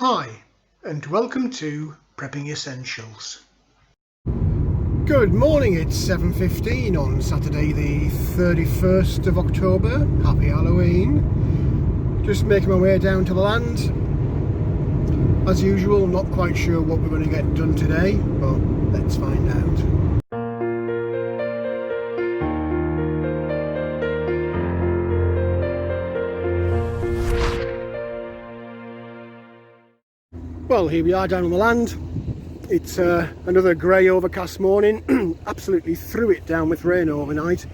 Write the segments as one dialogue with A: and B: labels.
A: Hi, and welcome to Prepping Essentials.
B: Good morning, it's 7:15 on Saturday the 31st of October. Happy Halloween. Just making my way down to the land. As usual, not quite sure what we're going to get done today, but let's find out. Well, here we are down on the land. It's another grey overcast morning. Absolutely threw it down with rain overnight,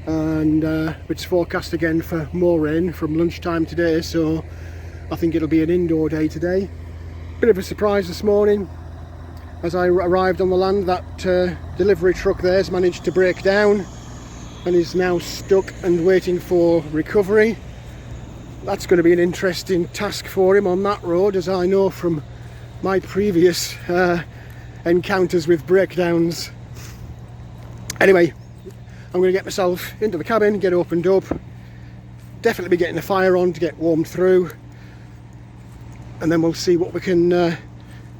B: and it's forecast again for more rain from lunchtime today, so I think it'll be an indoor day today. Bit of a surprise this morning as I arrived on the land. That delivery truck there has managed to break down and is now stuck and waiting for recovery. That's going to be an interesting task for him on that road, as I know from my previous encounters with breakdowns. Anyway, I'm going to get myself into the cabin, get opened up, definitely be getting the fire on to get warmed through, and then we'll see what we can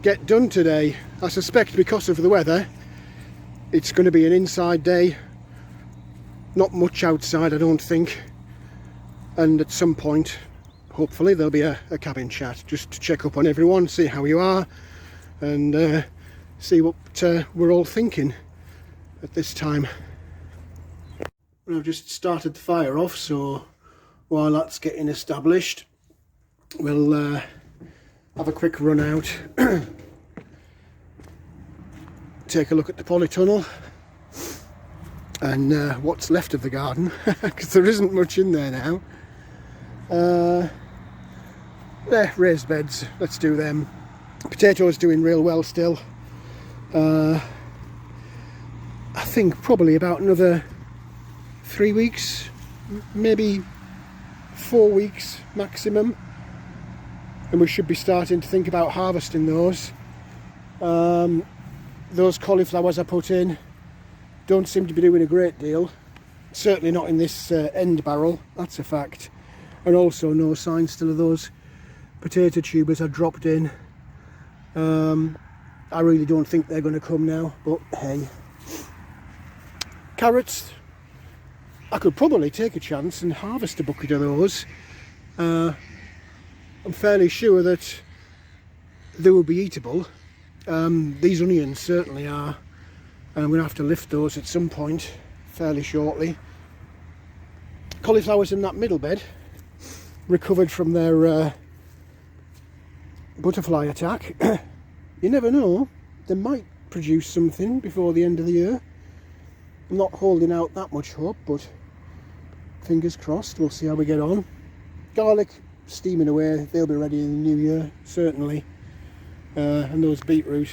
B: get done today. I suspect because of the weather it's going to be an inside day, not much outside I don't think. And at some point, hopefully, there'll be a cabin chat just to check up on everyone, see how you are, and see what we're all thinking at this time. Well, I've just started the fire off, so while that's getting established, we'll have a quick run out, take a look at the polytunnel and what's left of the garden, because there isn't much in there now. Raised beds, let's do them. Potatoes doing real well still. I think probably about another 3 weeks, maybe 4 weeks maximum, and we should be starting to think about harvesting those. Those cauliflowers I put in don't seem to be doing a great deal, certainly not in this end barrel, that's a fact. And also no sign still of those potato tubers I dropped in. I really don't think they're going to come now, but hey. Carrots, I could probably take a chance and harvest a bucket of those. I'm fairly sure that they will be eatable. These onions certainly are, and I'm going to have to lift those at some point fairly shortly. Cauliflowers in that middle bed recovered from their butterfly attack. You never know, they might produce something before the end of the year. I'm not holding out that much hope, but fingers crossed, we'll see how we get on. Garlic steaming away, they'll be ready in the new year, certainly. And those beetroot,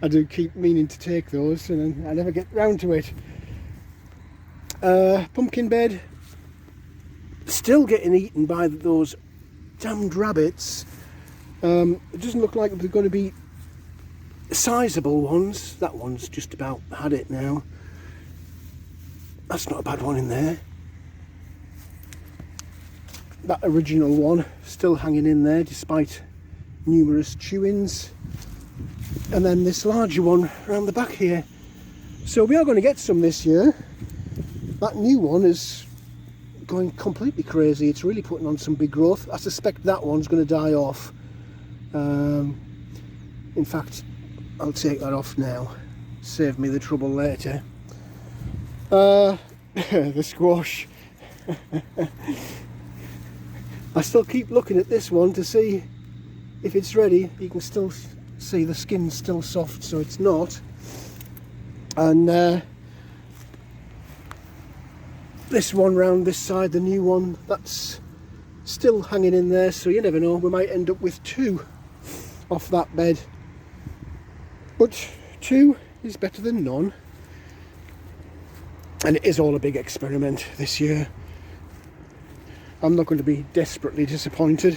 B: I do keep meaning to take those and I never get round to it. Pumpkin bed, still getting eaten by those damned rabbits. It doesn't look like they're going to be sizable ones. That one's just about had it now. That's not a bad one in there. That original one still hanging in there despite numerous chewings. And then this larger one around the back here. So we are going to get some this year. That new one is going completely crazy. It's really putting on some big growth. I suspect that one's going to die off. In fact, I'll take that off now, save me the trouble later. The squash. I still keep looking at this one to see if it's ready. You can still see the skin's still soft, so it's not. And this one round this side, the new one, that's still hanging in there, so you never know, we might end up with two off that bed. But two is better than none. And it is all a big experiment this year. I'm not going to be desperately disappointed.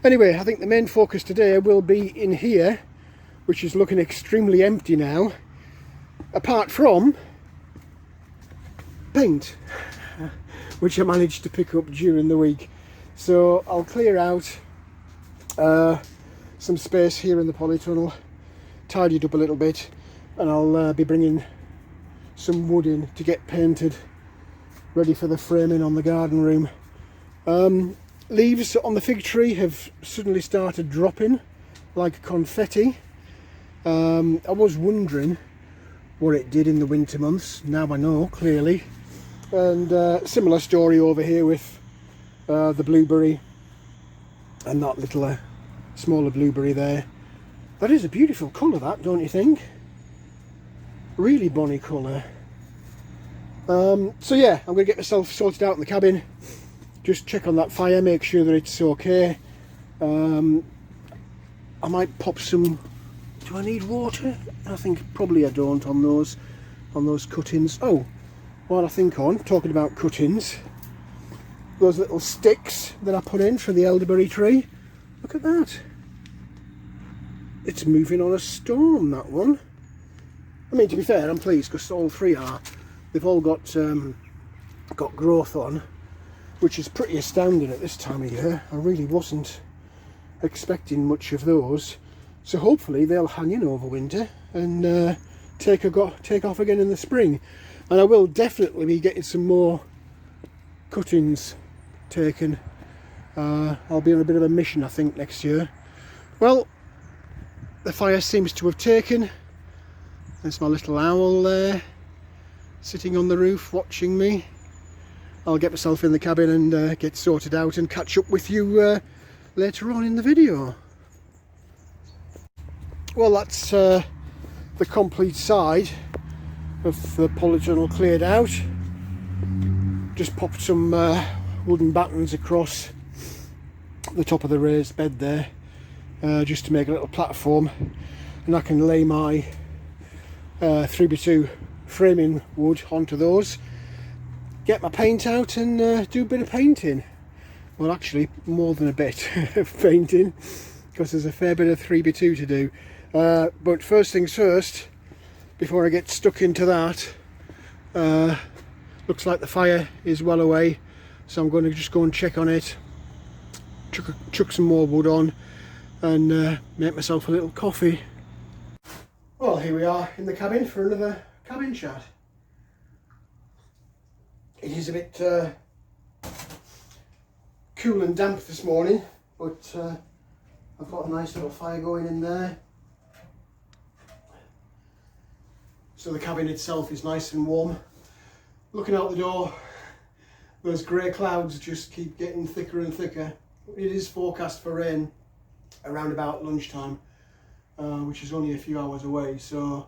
B: Anyway, I think the main focus today will be in here, which is looking extremely empty now, apart from paint, which I managed to pick up during the week. So I'll clear out some space here in the polytunnel, tidied up a little bit, and I'll be bringing some wood in to get painted, ready for the framing on the garden room. Leaves on the fig tree have suddenly started dropping like confetti. I was wondering what it did in the winter months. Now I know, clearly. And similar story over here with the blueberry and that little smaller blueberry there. That is a beautiful colour, that, don't you think? Really bonny colour. So yeah, I'm going to get myself sorted out in the cabin, just check on that fire, make sure that it's okay. I might pop some... Do I need water? I think probably I don't on those cuttings. Oh, while I think on, talking about cuttings, those little sticks that I put in for the elderberry tree, look at that. It's moving on a storm, that one. I mean, to be fair, I'm pleased because all three are. They've all got growth on, which is pretty astounding at this time of year. I really wasn't expecting much of those. So hopefully they'll hang in over winter and take off again in the spring. And I will definitely be getting some more cuttings taken. I'll be on a bit of a mission, I think, next year. Well, the fire seems to have taken. There's my little owl there, sitting on the roof watching me. I'll get myself in the cabin and get sorted out and catch up with you later on in the video. Well, that's the complete side of the polytunnel cleared out. Just popped some wooden battens across the top of the raised bed there, just to make a little platform, and I can lay my 3x2 framing wood onto those, get my paint out and do a bit of painting. Well, actually more than a bit of painting, because there's a fair bit of 3x2 to do. But first things first, before I get stuck into that, looks like the fire is well away, so I'm going to just go and check on it, chuck some more wood on and make myself a little coffee. Well, here we are in the cabin for another cabin chat. It is a bit cool and damp this morning, but I've got a nice little fire going in there. So the cabin itself is nice and warm. Looking out the door, those grey clouds just keep getting thicker and thicker. It is forecast for rain around about lunchtime, which is only a few hours away, so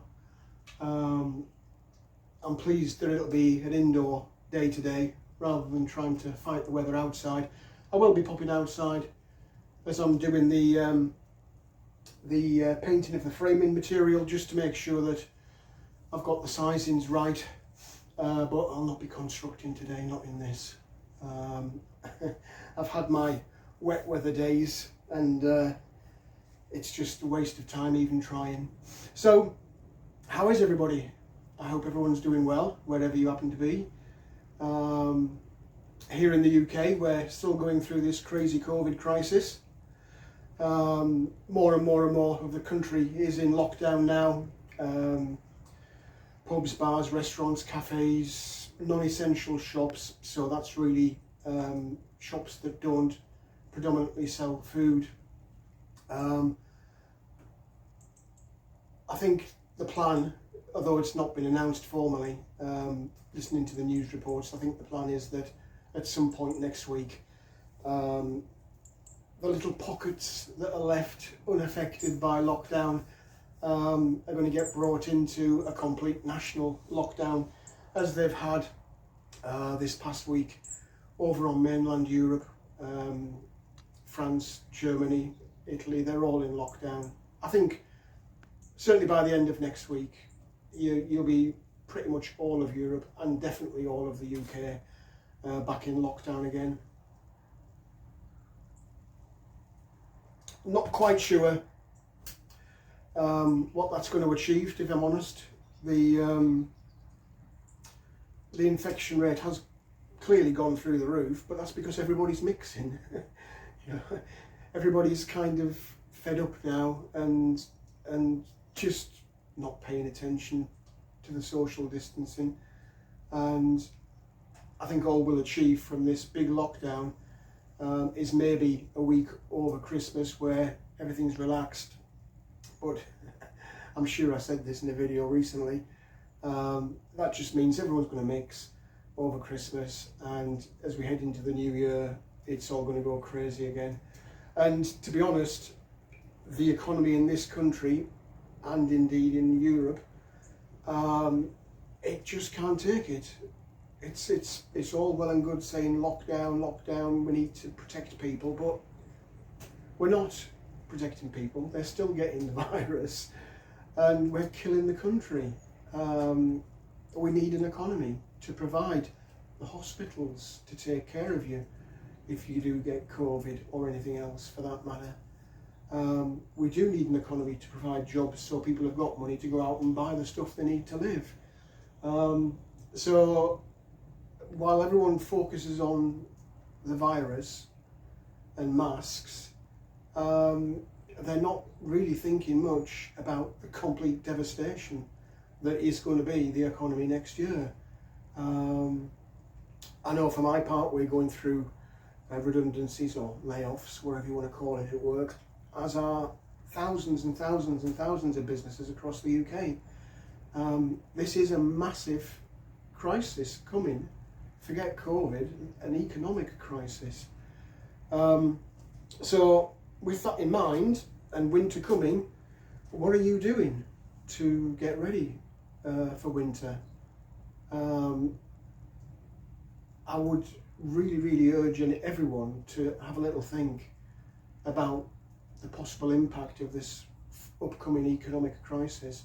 B: I'm pleased that it'll be an indoor day today rather than trying to fight the weather outside. I will be popping outside as I'm doing the painting of the framing material, just to make sure that I've got the sizings right, but I'll not be constructing today, not in this. I've had my wet weather days and it's just a waste of time even trying. So how is everybody? I hope everyone's doing well wherever you happen to be. Here in the UK, we're still going through this crazy COVID crisis. More and more of the country is in lockdown now. Pubs, bars, restaurants, cafes, non-essential shops, so that's really shops that don't predominantly sell food. I think the plan, although it's not been announced formally, listening to the news reports, I think the plan is that at some point next week, the little pockets that are left unaffected by lockdown are going to get brought into a complete national lockdown, as they've had this past week over on mainland Europe. France, Germany, Italy, they're all in lockdown. I think certainly by the end of next week you'll be pretty much all of Europe and definitely all of the UK back in lockdown again. Not quite sure what that's going to achieve, if I'm honest. The infection rate has clearly gone through the roof, but that's because everybody's mixing. You know, everybody's kind of fed up now and just not paying attention to the social distancing. And I think all we'll achieve from this big lockdown is maybe a week over Christmas where everything's relaxed. But I'm sure I said this in a video recently, that just means everyone's going to mix over Christmas, and as we head into the new year, it's all going to go crazy again. And to be honest, the economy in this country, and indeed in Europe, it just can't take it. It's all well and good saying lockdown, we need to protect people, but we're not protecting people. They're still getting the virus, and we're killing the country. We need an economy to provide the hospitals to take care of you if you do get COVID or anything else for that matter. We do need an economy to provide jobs so people have got money to go out and buy the stuff they need to live. So while everyone focuses on the virus and masks, they're not really thinking much about the complete devastation that is going to be the economy next year. I know for my part we're going through redundancies or layoffs, whatever you want to call it, at work, as are thousands and thousands and thousands of businesses across the UK. This is a massive crisis coming. Forget COVID, an economic crisis. So with that in mind, and winter coming, what are you doing to get ready for winter? I would really urge everyone to have a little think about the possible impact of this upcoming economic crisis,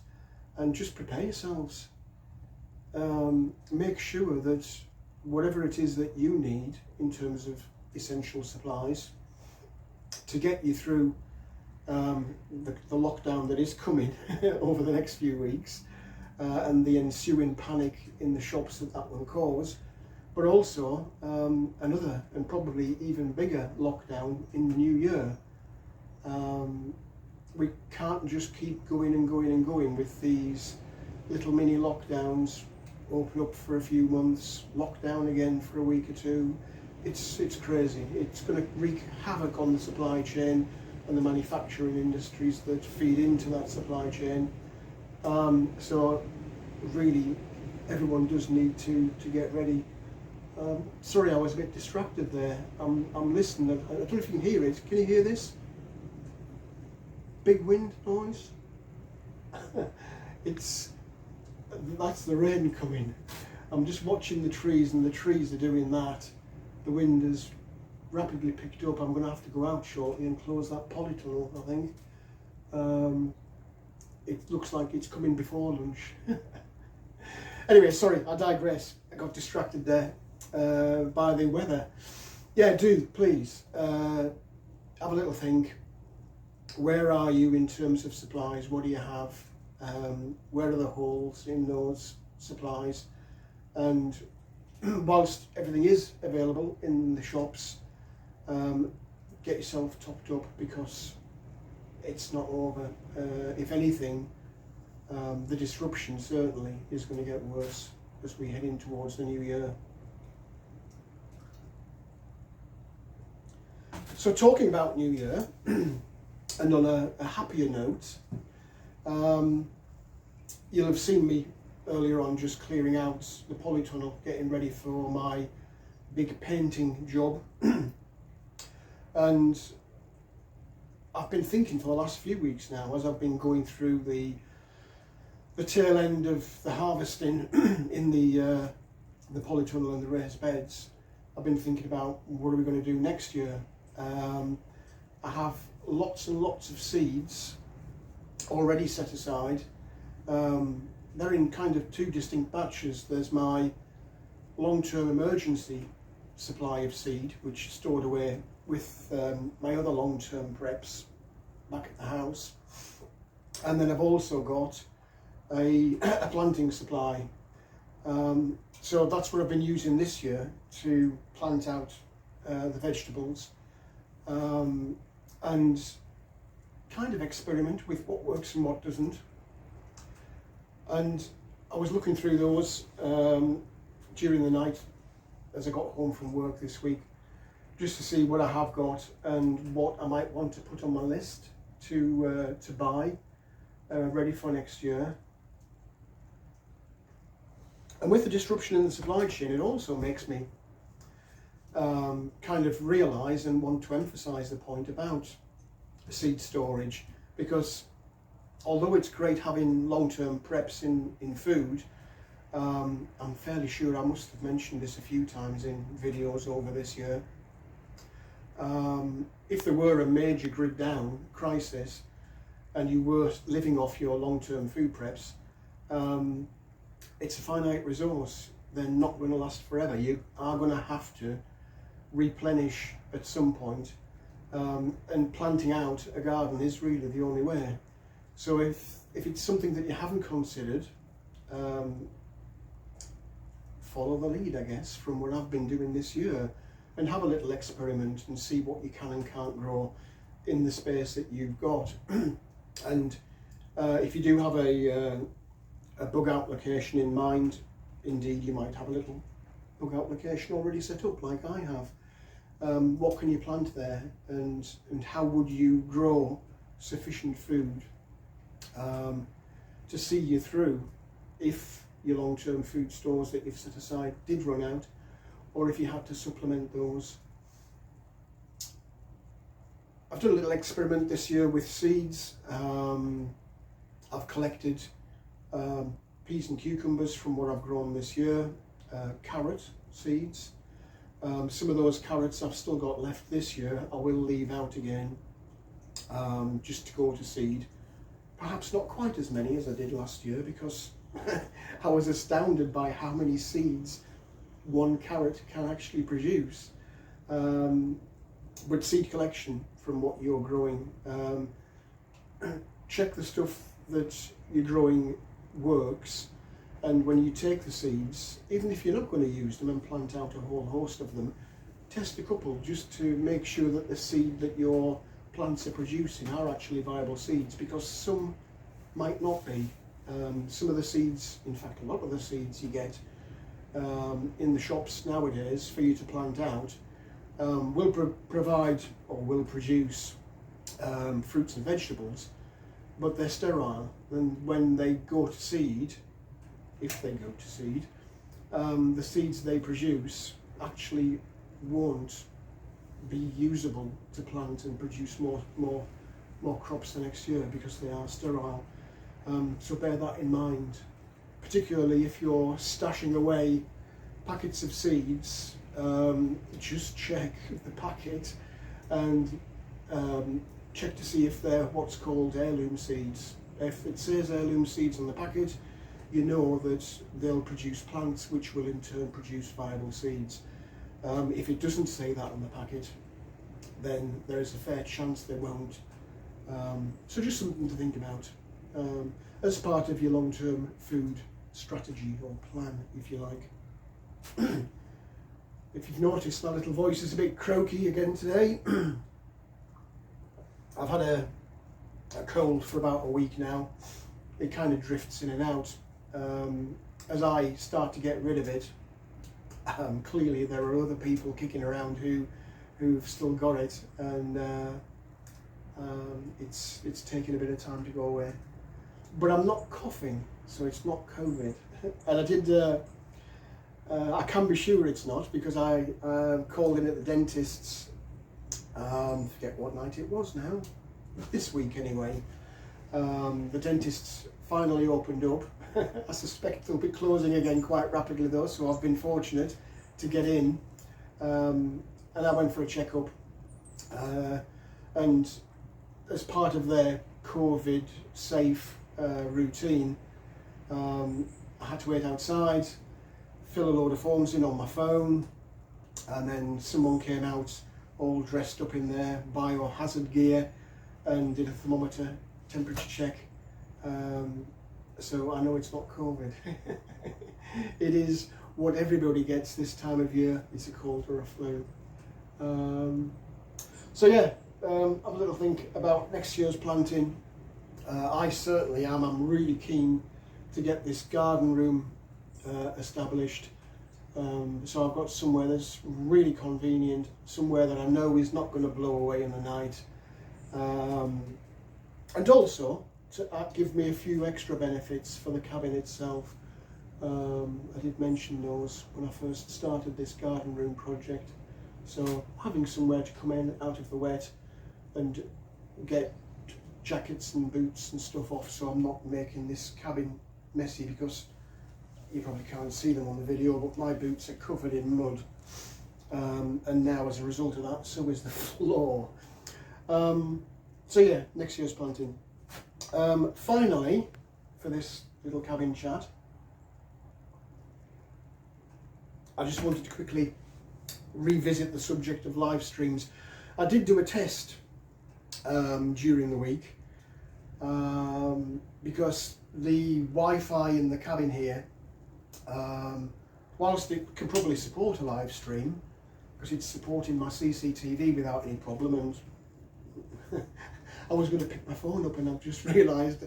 B: and just prepare yourselves. Make sure that whatever it is that you need in terms of essential supplies to get you through the lockdown that is coming over the next few weeks, and the ensuing panic in the shops that will cause, but also another and probably even bigger lockdown in the new year. We can't just keep going and going with these little mini lockdowns, open up for a few months, lock down again for a week or two. It's crazy. It's going to wreak havoc on the supply chain and the manufacturing industries that feed into that supply chain. So really, everyone does need to get ready. Sorry, I was a bit distracted there. I'm listening. I don't know if you can hear it. Can you hear this? Big wind noise. That's the rain coming. I'm just watching the trees, and the trees are doing that. The wind has rapidly picked up. I'm going to have to go out shortly and close that polytunnel, I think. It looks like it's coming before lunch. Anyway, sorry, I digress. I got distracted there by the weather. Yeah, do please have a little think. Where are you in terms of supplies? What do you have? Where are the holes in those supplies? And whilst everything is available in the shops, get yourself topped up, because it's not over. If anything, the disruption certainly is going to get worse as we head in towards the new year. So talking about New Year, and on a happier note, you'll have seen me earlier on just clearing out the polytunnel, getting ready for my big painting job. And I've been thinking for the last few weeks now, as I've been going through the tail end of the harvesting in the polytunnel and the raised beds, I've been thinking about what are we going to do next year. I have lots and lots of seeds already set aside. They're in kind of two distinct batches. There's my long-term emergency supply of seed, which is stored away with my other long-term preps back at the house. And then I've also got a planting supply. So that's what I've been using this year to plant out the vegetables. and kind of experiment with what works and what doesn't. And I was looking through those during the night as I got home from work this week, just to see what I have got and what I might want to put on my list to buy ready for next year. And with the disruption in the supply chain, it also makes me kind of realise and want to emphasise the point about seed storage, because although it's great having long-term preps in food, I'm fairly sure I must have mentioned this a few times in videos over this year. If there were a major grid down crisis and you were living off your long-term food preps, it's a finite resource. They're not going to last forever. You are going to have to replenish at some point, and planting out a garden is really the only way. So if it's something that you haven't considered, follow the lead, I guess, from what I've been doing this year, and have a little experiment and see what you can and can't grow in the space that you've got. And if you do have a bug out location in mind, indeed you might have a little bug out location already set up like I have. What can you plant there, and how would you grow sufficient food to see you through if your long-term food stores that you've set aside did run out, or if you had to supplement those. I've done a little experiment this year with seeds. I've collected peas and cucumbers from what I've grown this year, carrot seeds. Some of those carrots I've still got left this year I will leave out again, just to go to seed. Perhaps not quite as many as I did last year, because I was astounded by how many seeds one carrot can actually produce. But seed collection from what you're growing, check the stuff that you're growing works, and when you take the seeds, even if you're not going to use them and plant out a whole host of them, test a couple just to make sure that the seed that your plants are producing are actually viable seeds, because some might not be. Some of the seeds, in fact a lot of the seeds you get in the shops nowadays for you to plant out, will provide or will produce fruits and vegetables, but they're sterile, and when they go to seed, if they go to seed, the seeds they produce actually won't be usable to plant and produce more crops the next year, because they are sterile. So bear that in mind, particularly if you're stashing away packets of seeds. Just check the packet and check to see if they're what's called heirloom seeds. If it says heirloom seeds on the packet, you know that they'll produce plants which will in turn produce viable seeds. If it doesn't say that on the packet, then there's a fair chance they won't. So just something to think about as part of your long-term food strategy or plan, if you like. If you've noticed, my little voice is a bit croaky again today. I've had a cold for about a week now. It kind of drifts in and out. As I start to get rid of it, clearly there are other people kicking around who've still got it, and it's taken a bit of time to go away. But I'm not coughing, so it's not COVID. And I did. I can be sure it's not, because I called in at the dentist's. Forget what night it was now. This week anyway. The dentist's finally opened up. I suspect they'll be closing again quite rapidly though, so I've been fortunate to get in. And I went for a checkup. And as part of their COVID safe routine, I had to wait outside, fill a load of forms in on my phone, and then someone came out all dressed up in their biohazard gear and did a thermometer temperature check. So I know it's not COVID. It is what everybody gets this time of year. It's a cold or a flu. So yeah, have a little think about next year's planting. I certainly am. I'm really keen to get this garden room established. So I've got somewhere that's really convenient, somewhere that I know is not going to blow away in the night, and also to give me a few extra benefits for the cabin itself. I did mention those when I first started this garden room project. So having somewhere to come in out of the wet and get jackets and boots and stuff off, so I'm not making this cabin messy, because you probably can't see them on the video, but my boots are covered in mud, and now as a result of that, so is the floor. So yeah, next year's planting. Finally, for this little cabin chat, I just wanted to quickly revisit the subject of live streams. I did do a test during the week, because the Wi-Fi in the cabin here, whilst it can probably support a live stream, because it's supporting my CCTV without any problem, and I was going to pick my phone up and I've just realised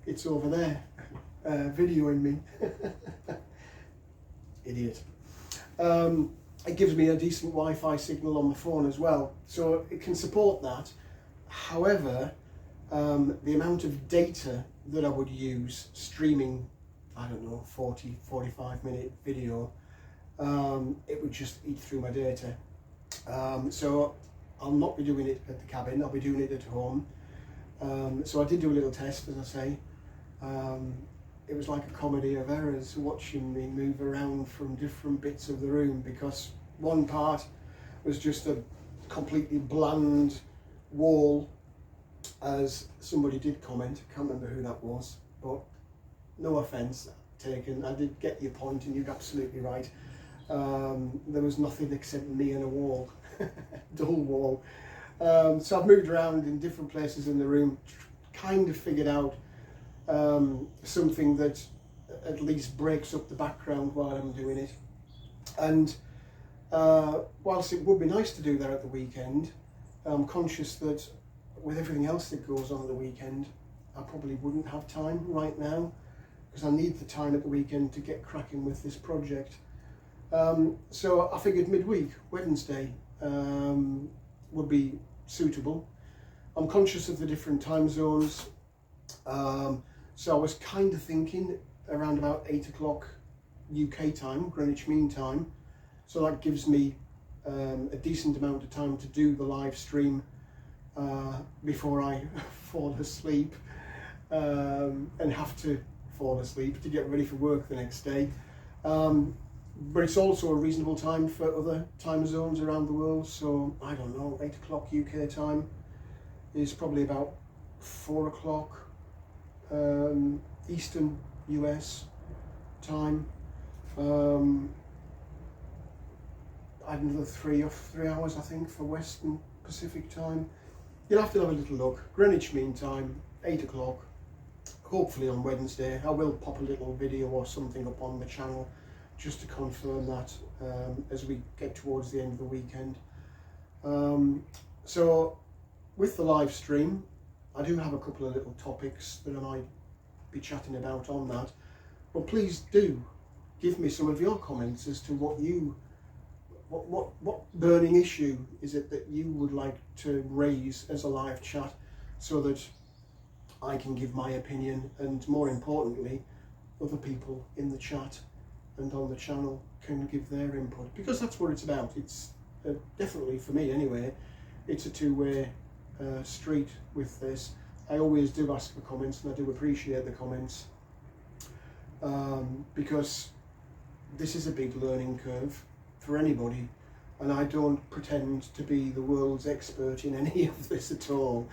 B: it's over there, videoing me. Idiot. It gives me a decent Wi-Fi signal on the phone as well, so it can support that. However, the amount of data that I would use streaming, I don't know, 45 minute video, it would just eat through my data. So I'll not be doing it at the cabin, I'll be doing it at home. So I did do a little test, as I say. It was like a comedy of errors watching me move around from different bits of the room, because one part was just a completely bland wall, as somebody did comment. I can't remember who that was, but no offence taken. I did get your point and you're absolutely right. There was nothing except me and a wall, dull wall. So I've moved around in different places in the room, kind of figured out something that at least breaks up the background while I'm doing it. And whilst it would be nice to do that at the weekend, I'm conscious that with everything else that goes on at the weekend, I probably wouldn't have time right now, because I need the time at the weekend to get cracking with this project. So I figured midweek, Wednesday, would be suitable. I'm conscious of the different time zones, so I was kind of thinking around about 8 o'clock UK time, Greenwich Mean Time, so that gives me a decent amount of time to do the live stream before I fall asleep, and have to fall asleep to get ready for work the next day. But it's also a reasonable time for other time zones around the world, so I don't know, 8 o'clock UK time is probably about 4 o'clock Eastern US time. Another 3 hours I think for Western Pacific time. You'll have to have a little look. Greenwich Mean Time, 8 o'clock, hopefully on Wednesday. I will pop a little video or something up on the channel just to confirm that as we get towards the end of the weekend. So with the live stream, I do have a couple of little topics that I might be chatting about on that, but please do give me some of your comments as to what burning issue is it that you would like to raise as a live chat, so that I can give my opinion, and more importantly, other people in the chat and on the channel can give their input, because that's what it's about. It's definitely, for me anyway, it's a two-way street with this. I always do ask for comments, and I do appreciate the comments, because this is a big learning curve for anybody, and I don't pretend to be the world's expert in any of this at all.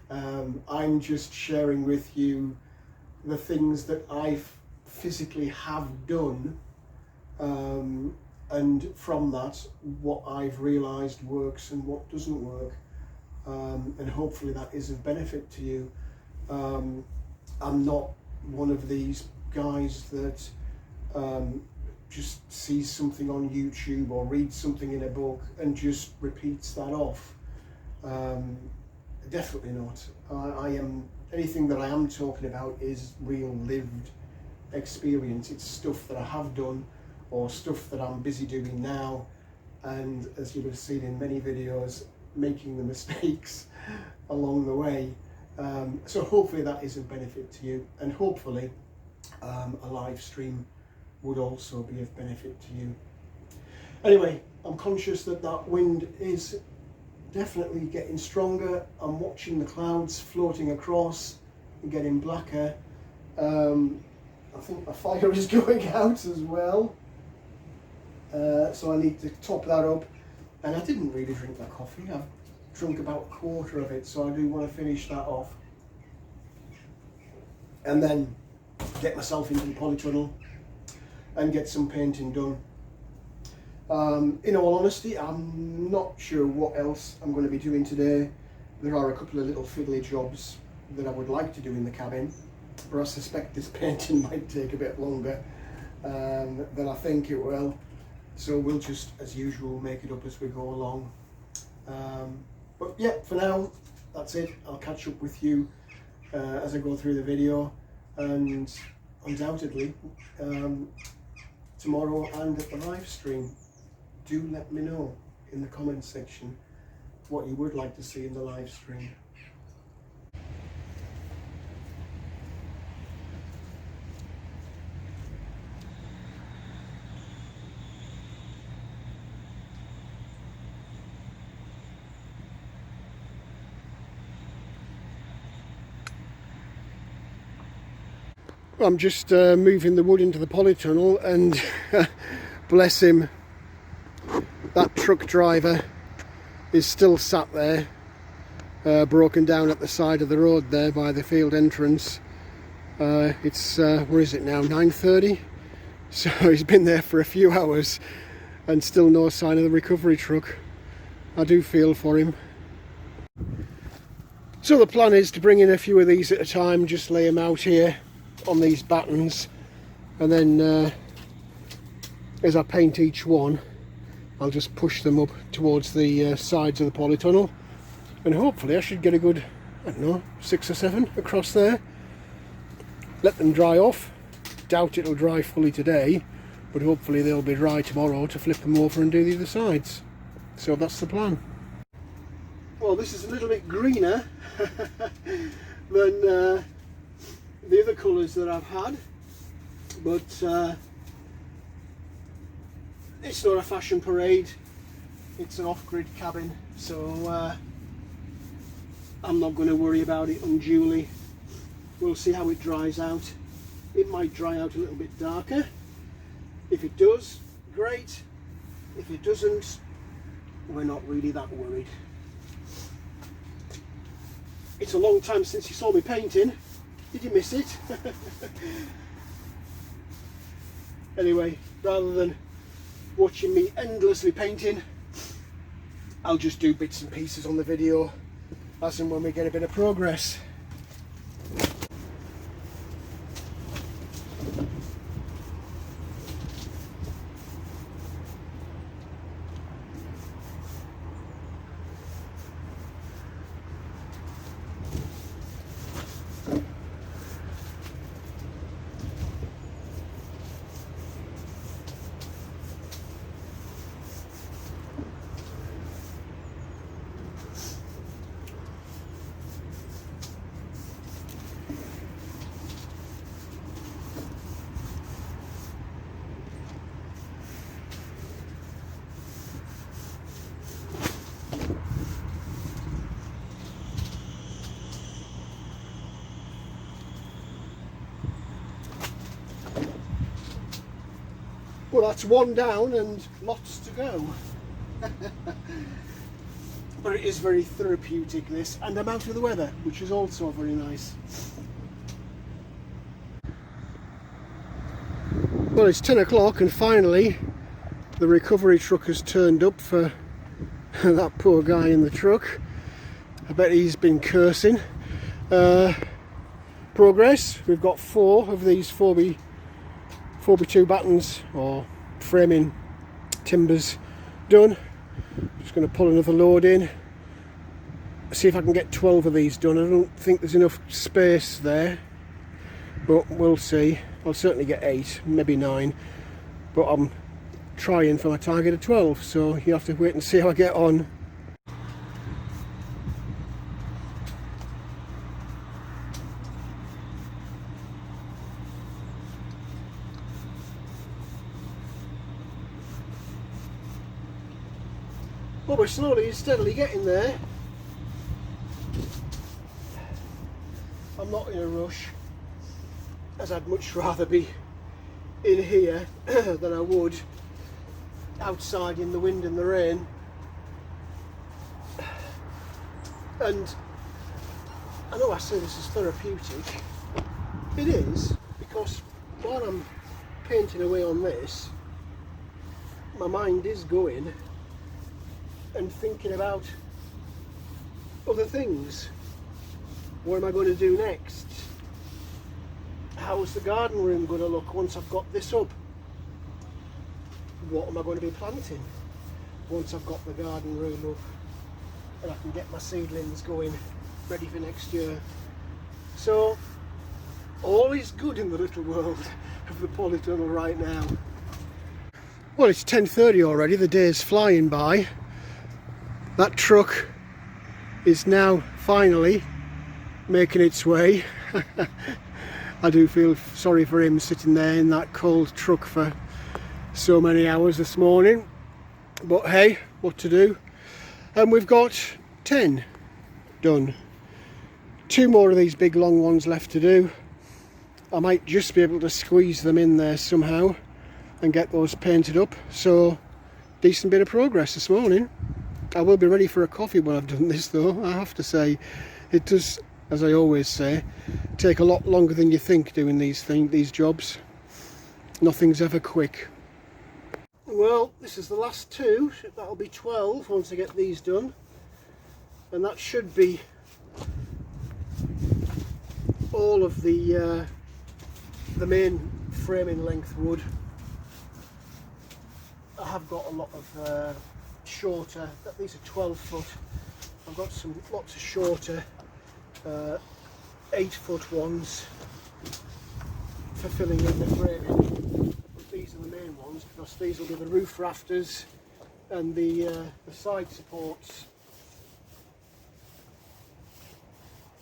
B: I'm just sharing with you the things that I physically have done, and from that what I've realised works and what doesn't work, and hopefully that is of benefit to you. I'm not one of these guys that just sees something on YouTube or reads something in a book and just repeats that off. definitely not. I am, anything that I am talking about is real lived experience. It's stuff that I have done or stuff that I'm busy doing now, and as you have seen in many videos, making the mistakes along the way. So hopefully that is of benefit to you, and hopefully a live stream would also be of benefit to you. Anyway, I'm conscious that that wind is definitely getting stronger. I'm watching the clouds floating across and getting blacker. I think my fire is going out as well, so I need to top that up. And I didn't really drink my coffee. I've drunk about a quarter of it, so I do want to finish that off and then get myself into the polytunnel and get some painting done. In all honesty, I'm not sure what else I'm going to be doing today. There are a couple of little fiddly jobs that I would like to do in the cabin, but I suspect this painting might take a bit longer than I think it will. So we'll just, as usual, make it up as we go along. But yeah, for now, that's it. I'll catch up with you as I go through the video, and undoubtedly tomorrow and at the live stream. Do let me know in the comments section what you would like to see in the live stream. I'm just moving the wood into the polytunnel, and bless him, that truck driver is still sat there, broken down at the side of the road there by the field entrance. It's where is it now, 9:30? So he's been there for a few hours and still no sign of the recovery truck. I do feel for him. So the plan is to bring in a few of these at a time, just lay them out here on these battens, and then as I paint each one, I'll just push them up towards the sides of the polytunnel, and hopefully I should get a good, I don't know, 6 or 7 across there. Let them dry off. Doubt it'll dry fully today, but hopefully they'll be dry tomorrow to flip them over and do the other sides. So that's the plan. Well, this is a little bit greener than the other colours that I've had, but it's not a fashion parade, it's an off-grid cabin, so I'm not going to worry about it unduly. We'll see how it dries out. It might dry out a little bit darker. If it does, great. If it doesn't, we're not really that worried. It's a long time since you saw me painting. Did you miss it? Anyway, rather than watching me endlessly painting, I'll just do bits and pieces on the video as and when we get a bit of progress. Well, that's one down and lots to go. But it is very therapeutic, this, and I'm out of the weather, which is also very nice. Well, it's 10 o'clock and finally the recovery truck has turned up for that poor guy in the truck. I bet he's been cursing. Progress, we've got 4 of these 4x2 battens or framing timbers done. Just going to pull another load in see if I can get 12 of these done. I don't think there's enough space there, but we'll see. I'll certainly get 8, maybe 9, but I'm trying for my target of 12, so you have to wait and see how I get on. Well, we're slowly and steadily getting there. I'm not in a rush, as I'd much rather be in here than I would outside in the wind and the rain. And I know I say this is therapeutic. It is, because while I'm painting away on this, my mind is going and thinking about other things. What am I going to do next? How's the garden room going to look once I've got this up? What am I going to be planting once I've got the garden room up and I can get my seedlings going ready for next year? So all is good in the little world of the polytunnel right now. Well, it's 10:30 already, the day's flying by. That truck is now finally making its way. I do feel sorry for him sitting there in that cold truck for so many hours this morning, but hey, what to do. And we've got 10 done. 2 more of these big long ones left to do. I might just be able to squeeze them in there somehow and get those painted up, so decent bit of progress this morning. I will be ready for a coffee when I've done this though. I have to say, it does, as I always say, take a lot longer than you think doing these jobs. Nothing's ever quick. Well, this is the last 2. That'll be 12 once I get these done, and that should be all of the main framing length wood. I have got a lot of shorter, these are 12 foot. I've got lots of shorter 8 foot ones for filling in the framing, but these are the main ones because these will be the roof rafters and the side supports.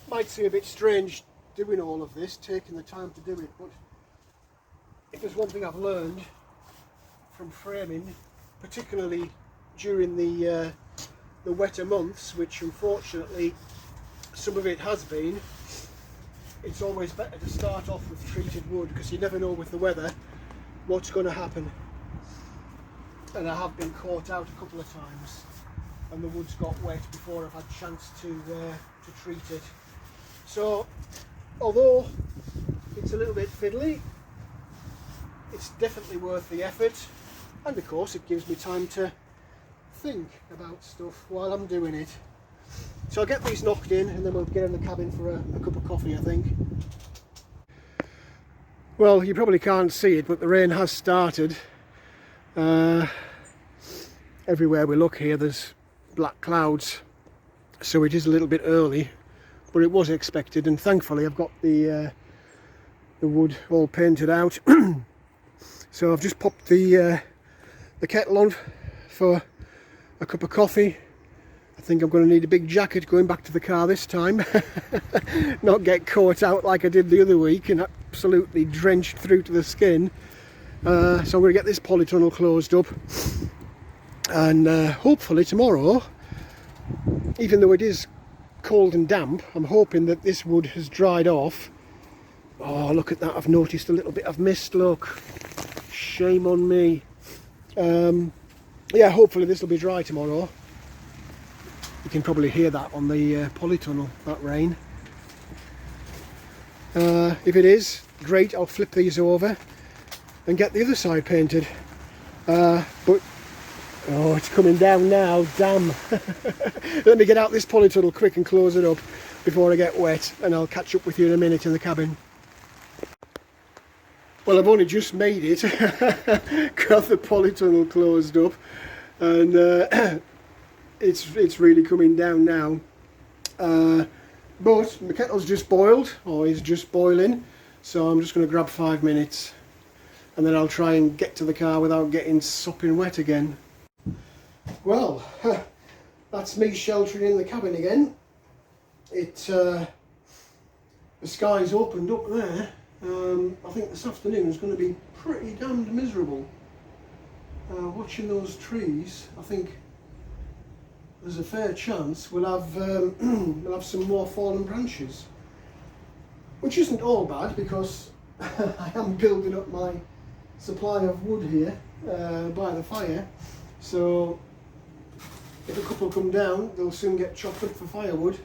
B: Might seem a bit strange doing all of this, taking the time to do it, but if there's one thing I've learned from framing, particularly during the wetter months, which unfortunately some of it has been, it's always better to start off with treated wood, because you never know with the weather what's going to happen. And I have been caught out a couple of times and the wood's got wet before I've had a chance to treat it. So although it's a little bit fiddly, it's definitely worth the effort, and of course it gives me time to think about stuff while I'm doing it. So I'll get these knocked in and then we'll get in the cabin for a cup of coffee, I think. Well, you probably can't see it, but the rain has started. Everywhere we look here there's black clouds, so it is a little bit early, but it was expected, and thankfully I've got the wood all painted out. So I've just popped the kettle on for a cup of coffee. I think I'm going to need a big jacket going back to the car this time. Not get caught out like I did the other week and absolutely drenched through to the skin. So I'm going to get this polytunnel closed up, and hopefully tomorrow, even though it is cold and damp, I'm hoping that this wood has dried off. Oh, look at that, I've noticed a little bit of mist, look. Shame on me. Yeah, hopefully this will be dry tomorrow. You can probably hear that on the polytunnel, that rain. If it is, great, I'll flip these over and get the other side painted. But, oh, it's coming down now, damn. Let me get out this polytunnel quick and close it up before I get wet, and I'll catch up with you in a minute in the cabin. Well, I've only just made it, got the polytunnel closed up, and it's really coming down now. But my kettle's just boiled, or is just boiling, so I'm just going to grab 5 minutes and then I'll try and get to the car without getting sopping wet again. Well, that's me sheltering in the cabin again. The sky's opened up there. I think this afternoon is going to be pretty damned miserable. Watching those trees, I think there's a fair chance we'll have some more fallen branches, which isn't all bad because I am building up my supply of wood here by the fire. So if a couple come down, they'll soon get chopped up for firewood.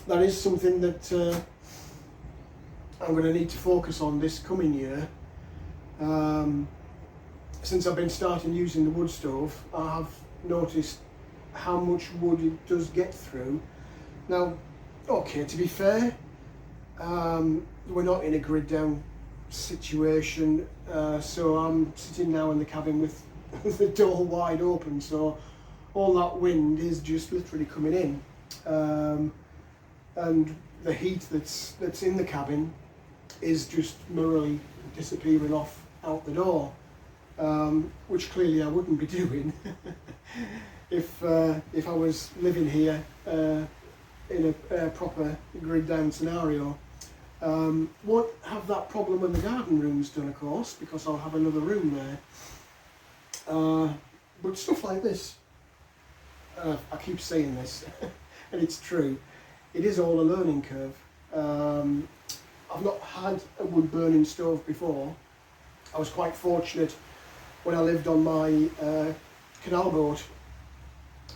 B: That is something that I'm going to need to focus on this coming year. Since I've been starting using the wood stove, I have noticed how much wood it does get through. Now, okay, to be fair, we're not in a grid down situation, so I'm sitting now in the cabin with the door wide open, so all that wind is just literally coming in, and the heat that's in the cabin is just merrily disappearing off out the door, which clearly I wouldn't be doing if I was living here in a proper grid down scenario. Won't have that problem when the garden room's done, of course, because I'll have another room there. But stuff like this, I keep saying this, and it's true, it is all a learning curve. I've not had a wood burning stove before. I was quite fortunate when I lived on my canal boat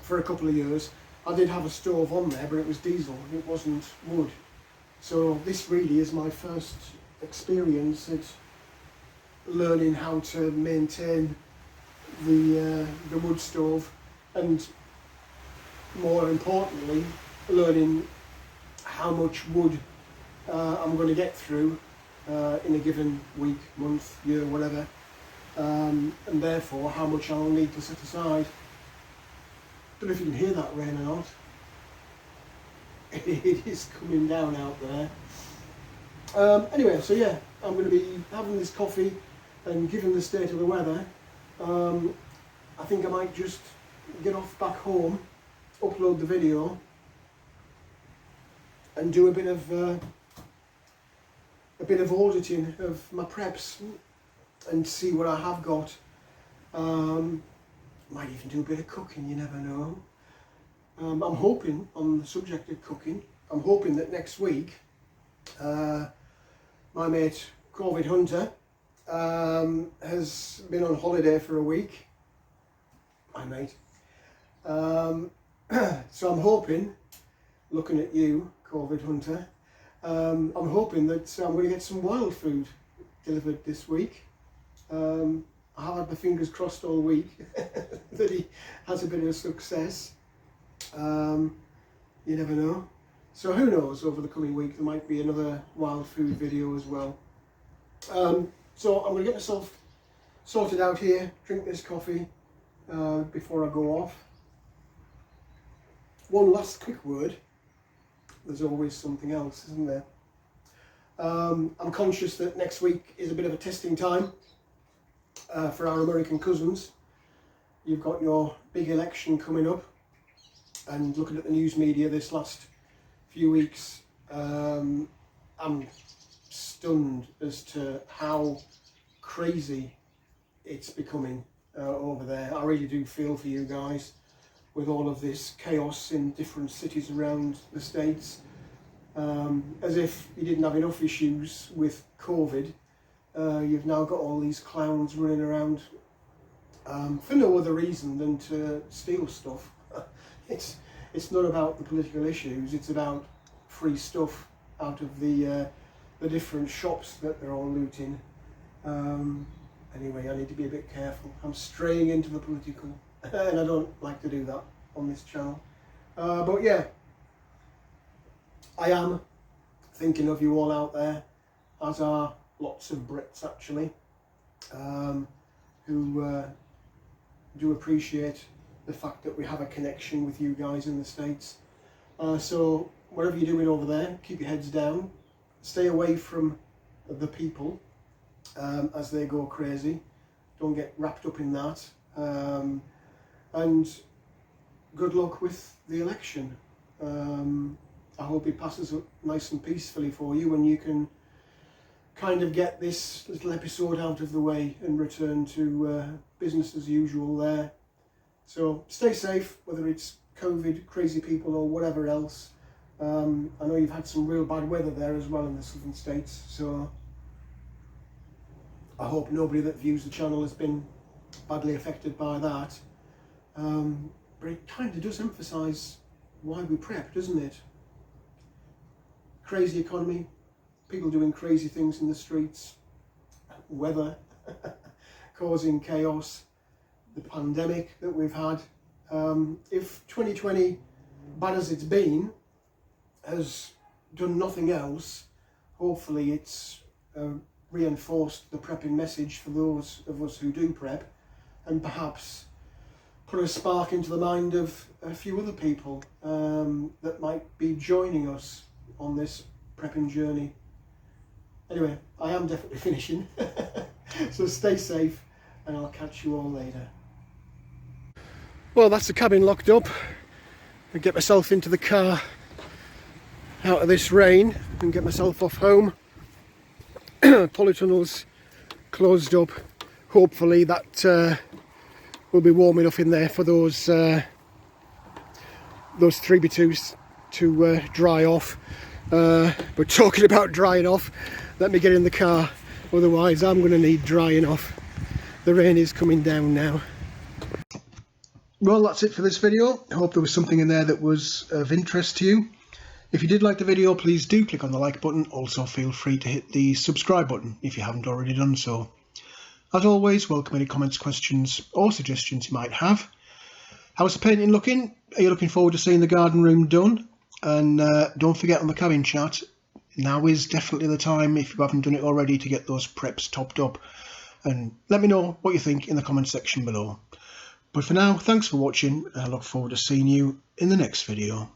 B: for a couple of years. I did have a stove on there, but it was diesel, it wasn't wood. So this really is my first experience at learning how to maintain the wood stove, and more importantly, learning how much wood I'm going to get through in a given week, month, year, whatever, and therefore how much I'll need to set aside. Don't know if you can hear that rain or not. It is coming down out there. Anyway, so yeah, I'm going to be having this coffee, and given the state of the weather, I think I might just get off back home, upload the video, and do a bit of auditing of my preps and see what I have got. Might even do a bit of cooking, you never know. I'm hoping, on the subject of cooking, I'm hoping that next week my mate COVID Hunter has been on holiday for a week. My mate. So I'm hoping, looking at you, COVID Hunter, I'm hoping that I'm going to get some wild food delivered this week. I have had my fingers crossed all week that he has a bit of success. You never know. So who knows, over the coming week there might be another wild food video as well. So I'm going to get myself sorted out here, drink this coffee before I go off. One last quick word. There's always something else, isn't there? I'm conscious that next week is a bit of a testing time for our American cousins. You've got your big election coming up, and looking at the news media this last few weeks, I'm stunned as to how crazy it's becoming over there. I really do feel for you guys with all of this chaos in different cities around the States. As if you didn't have enough issues with COVID, you've now got all these clowns running around for no other reason than to steal stuff. It's not about the political issues, it's about free stuff out of the different shops that they're all looting. Anyway, I need to be a bit careful. I'm straying into the political, and I don't like to do that on this channel. But yeah, I am thinking of you all out there, as are lots of Brits actually, who do appreciate the fact that we have a connection with you guys in the States. So whatever you're doing over there, keep your heads down, stay away from the people as they go crazy. Don't get wrapped up in that, and good luck with the election. I hope it passes nice and peacefully for you, and you can kind of get this little episode out of the way and return to business as usual there. So stay safe, whether it's COVID, crazy people or whatever else. I know you've had some real bad weather there as well in the southern states, so I hope nobody that views the channel has been badly affected by that. But it kind of does emphasise why we prep, doesn't it? Crazy economy, people doing crazy things in the streets, weather causing chaos, the pandemic that we've had. If 2020, bad as it's been, has done nothing else, hopefully it's reinforced the prepping message for those of us who do prep, and perhaps put a spark into the mind of a few other people that might be joining us on this prepping journey. Anyway, I am definitely finishing, so stay safe and I'll catch you all later. Well, that's the cabin locked up. I get myself into the car out of this rain and get myself off home. Polytunnel's closed up. Hopefully that will be warm enough in there for those 3x2s to dry off. But talking about drying off, let me get in the car, otherwise I'm going to need drying off. The rain is coming down now. Well, that's it for this video. I hope there was something in there that was of interest to you. If you did like the video, please do click on the like button. Also feel free to hit the subscribe button if you haven't already done so. As always, welcome any comments, questions or suggestions you might have. How's the painting looking? Are you looking forward to seeing the garden room done? And don't forget, on the cabin chat, now is definitely the time, if you haven't done it already, to get those preps topped up. And let me know what you think in the comment section below. But for now, thanks for watching, and I look forward to seeing you in the next video.